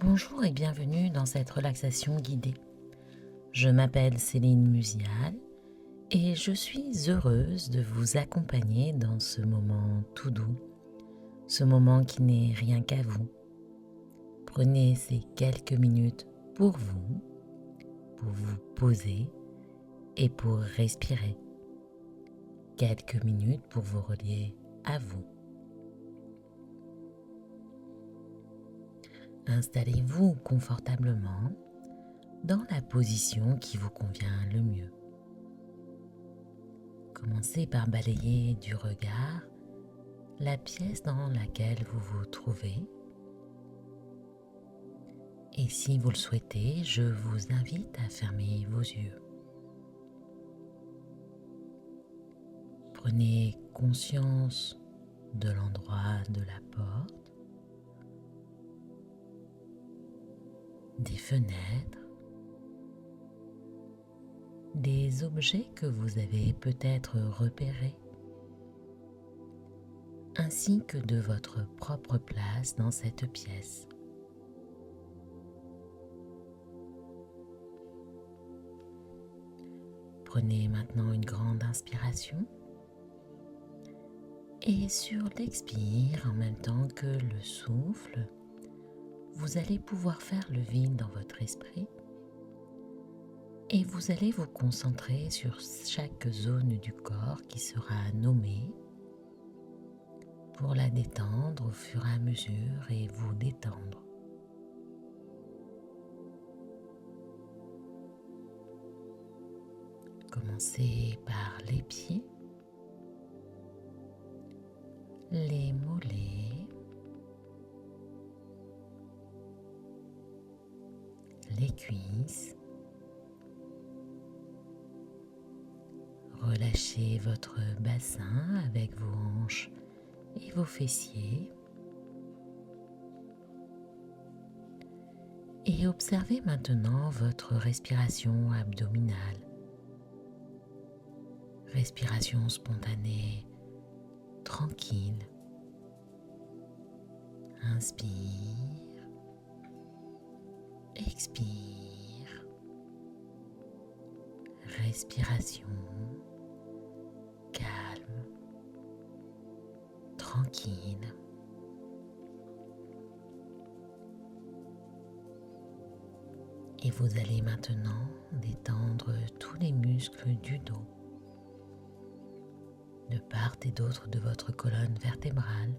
Bonjour et bienvenue dans cette relaxation guidée. Je m'appelle Céline Musial et je suis heureuse de vous accompagner dans ce moment tout doux, ce moment qui n'est rien qu'à vous. Prenez ces quelques minutes pour vous poser et pour respirer. Quelques minutes pour vous relier à vous. Installez-vous confortablement dans la position qui vous convient le mieux. Commencez par balayer du regard la pièce dans laquelle vous vous trouvez. Et si vous le souhaitez, je vous invite à fermer vos yeux. Prenez conscience de l'endroit de la porte, des fenêtres, des objets que vous avez peut-être repérés, ainsi que de votre propre place dans cette pièce. Prenez maintenant une grande inspiration et sur l'expire, en même temps que le souffle, vous allez pouvoir faire le vide dans votre esprit et vous allez vous concentrer sur chaque zone du corps qui sera nommée pour la détendre au fur et à mesure et vous détendre. Commencez par les pieds, les mollets, les cuisses. Relâchez votre bassin avec vos hanches et vos fessiers. Et observez maintenant votre respiration abdominale. Respiration spontanée, tranquille. Inspire, expire. Respiration calme, tranquille. Et vous allez maintenant détendre tous les muscles du dos, de part et d'autre de votre colonne vertébrale.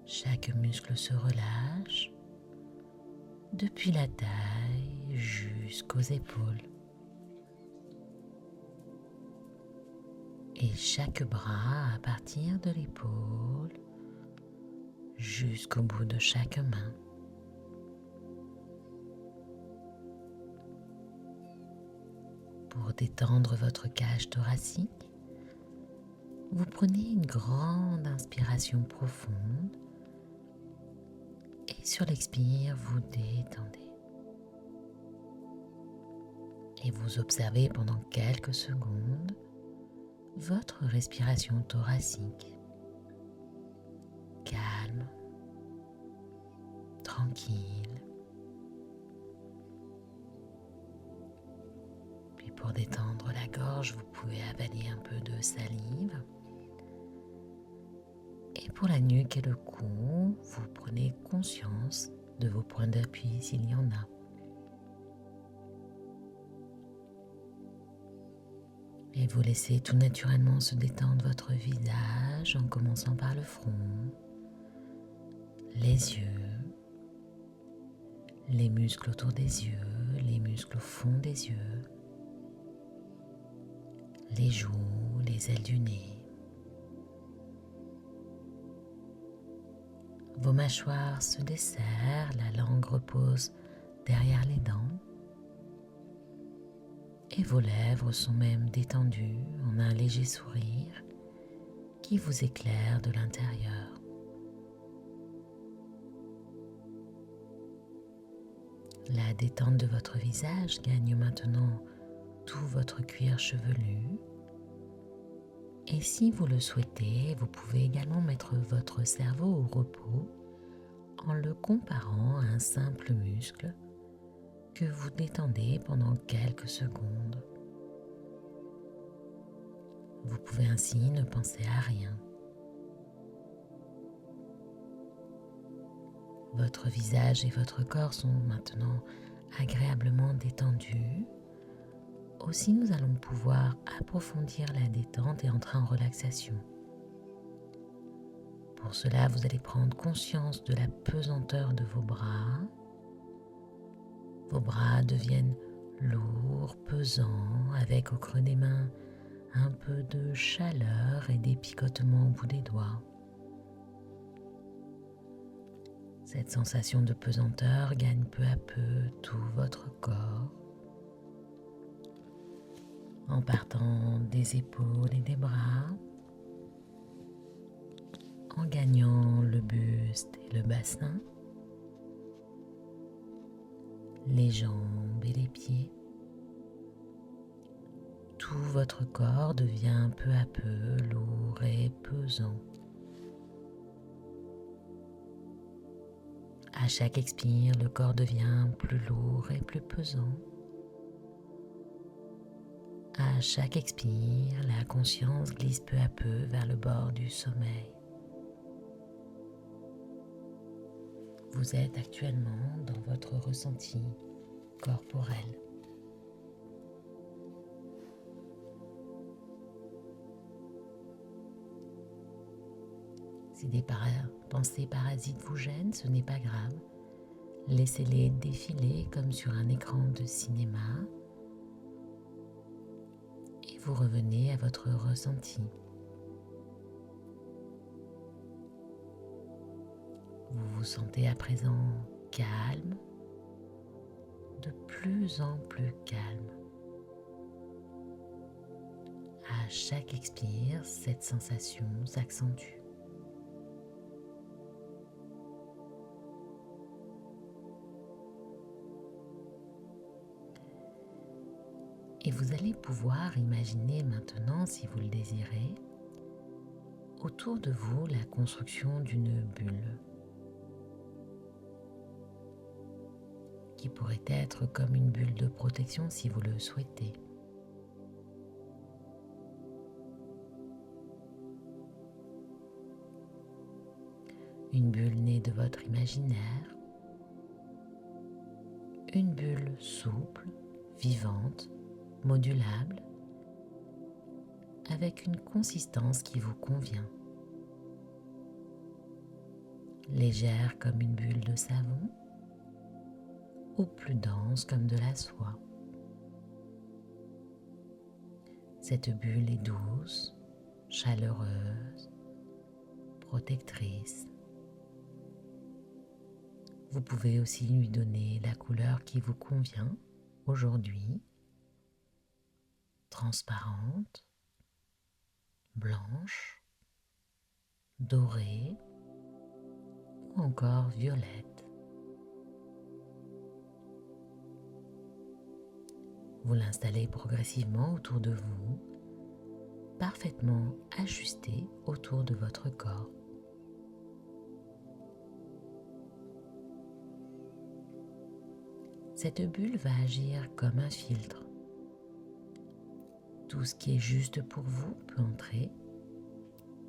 Chaque muscle se relâche depuis la taille jusqu'aux épaules. Et chaque bras à partir de l'épaule jusqu'au bout de chaque main. Pour détendre votre cage thoracique, vous prenez une grande inspiration profonde et sur l'expire, vous détendez. Et vous observez pendant quelques secondes votre respiration thoracique. Calme, tranquille. Puis pour détendre la gorge, vous pouvez avaler un peu de salive. Et pour la nuque et le cou, vous prenez conscience de vos points d'appui s'il y en a. Et vous laissez tout naturellement se détendre votre visage en commençant par le front, les yeux, les muscles autour des yeux, les muscles au fond des yeux, les joues, les ailes du nez. Vos mâchoires se desserrent, la langue repose derrière les dents. Et vos lèvres sont même détendues en un léger sourire qui vous éclaire de l'intérieur. La détente de votre visage gagne maintenant tout votre cuir chevelu. Et si vous le souhaitez, vous pouvez également mettre votre cerveau au repos en le comparant à un simple muscle que vous détendez pendant quelques secondes. Vous pouvez ainsi ne penser à rien. Votre visage et votre corps sont maintenant agréablement détendus. Aussi, nous allons pouvoir approfondir la détente et entrer en relaxation. Pour cela, vous allez prendre conscience de la pesanteur de vos bras. Vos bras deviennent lourds, pesants, avec au creux des mains un peu de chaleur et des picotements au bout des doigts. Cette sensation de pesanteur gagne peu à peu tout votre corps, en partant des épaules et des bras, en gagnant le buste et le bassin, les jambes et les pieds. Tout votre corps devient peu à peu lourd et pesant. À chaque expire, le corps devient plus lourd et plus pesant. À chaque expire, la conscience glisse peu à peu vers le bord du sommeil. Vous êtes actuellement dans votre ressenti corporel. Si des pensées parasites vous gênent, ce n'est pas grave. Laissez-les défiler comme sur un écran de cinéma et vous revenez à votre ressenti. Vous vous sentez à présent calme, de plus en plus calme. À chaque expire, cette sensation s'accentue. Et vous allez pouvoir imaginer maintenant, si vous le désirez, autour de vous la construction d'une bulle qui pourrait être comme une bulle de protection si vous le souhaitez. Une bulle née de votre imaginaire, une bulle souple, vivante, modulable, avec une consistance qui vous convient. Légère comme une bulle de savon, ou plus dense comme de la soie. Cette bulle est douce, chaleureuse, protectrice. Vous pouvez aussi lui donner la couleur qui vous convient aujourd'hui, transparente, blanche, dorée ou encore violette. Vous l'installez progressivement autour de vous, parfaitement ajusté autour de votre corps. Cette bulle va agir comme un filtre. Tout ce qui est juste pour vous peut entrer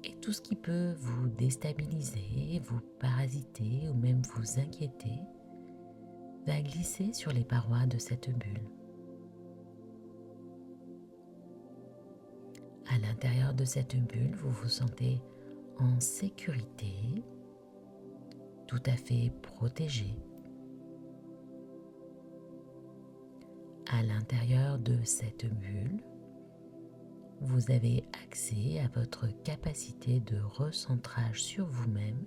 et tout ce qui peut vous déstabiliser, vous parasiter ou même vous inquiéter va glisser sur les parois de cette bulle. À l'intérieur de cette bulle, vous vous sentez en sécurité, tout à fait protégé. À l'intérieur de cette bulle, vous avez accès à votre capacité de recentrage sur vous-même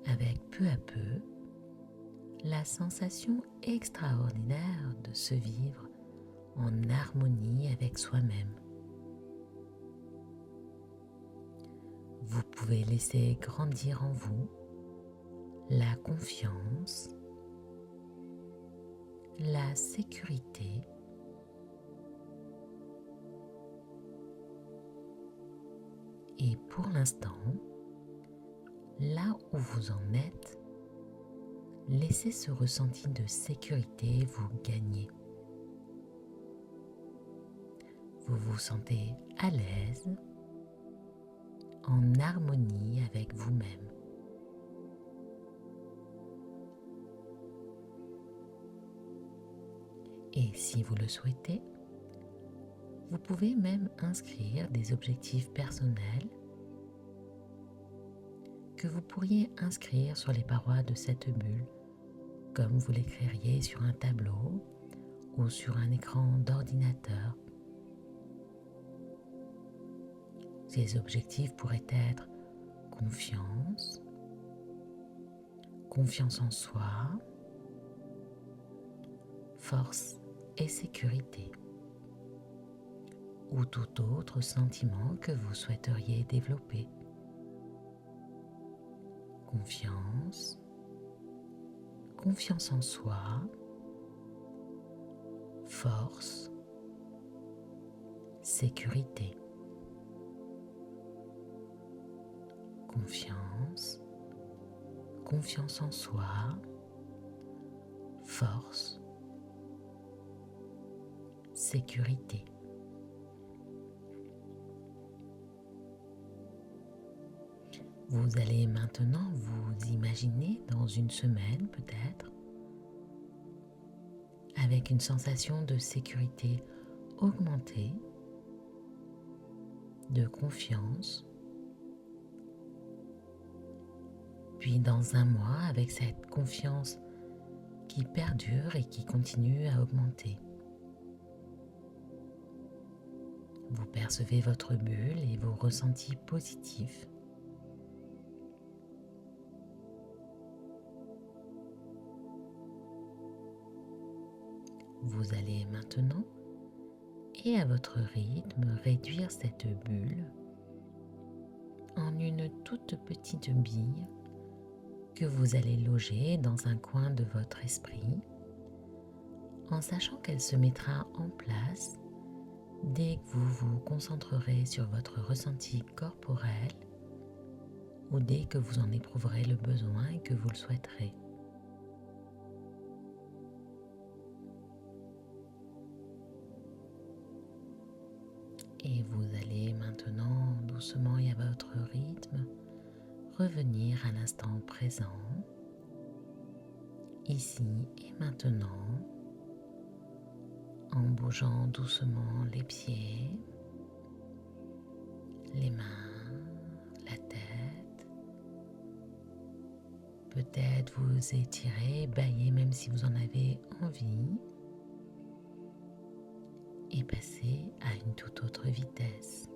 avec peu à peu la sensation extraordinaire de se vivre en harmonie avec soi-même. Vous pouvez laisser grandir en vous la confiance, la sécurité et pour l'instant, là où vous en êtes, laissez ce ressenti de sécurité vous gagner. Vous vous sentez à l'aise, en harmonie avec vous-même. Et si vous le souhaitez, vous pouvez même inscrire des objectifs personnels que vous pourriez inscrire sur les parois de cette bulle, comme vous l'écririez sur un tableau ou sur un écran d'ordinateur. Ces objectifs pourraient être confiance, confiance en soi, force et sécurité, ou tout autre sentiment que vous souhaiteriez développer. Confiance, confiance en soi, force, sécurité. Confiance, confiance en soi, force, sécurité. Vous allez maintenant vous imaginer dans une semaine peut-être, avec une sensation de sécurité augmentée, de confiance, puis dans un mois avec cette confiance qui perdure et qui continue à augmenter. Vous percevez votre bulle et vos ressentis positifs. Vous allez maintenant, et à votre rythme, réduire cette bulle en une toute petite bille que vous allez loger dans un coin de votre esprit, en sachant qu'elle se mettra en place dès que vous vous concentrerez sur votre ressenti corporel ou dès que vous en éprouverez le besoin et que vous le souhaiterez. Et vous allez maintenant, doucement et à votre rythme, revenir à l'instant présent, ici et maintenant, en bougeant doucement les pieds, les mains, la tête. Peut-être vous étirez, baillez même si vous en avez envie, et passer à une toute autre vitesse.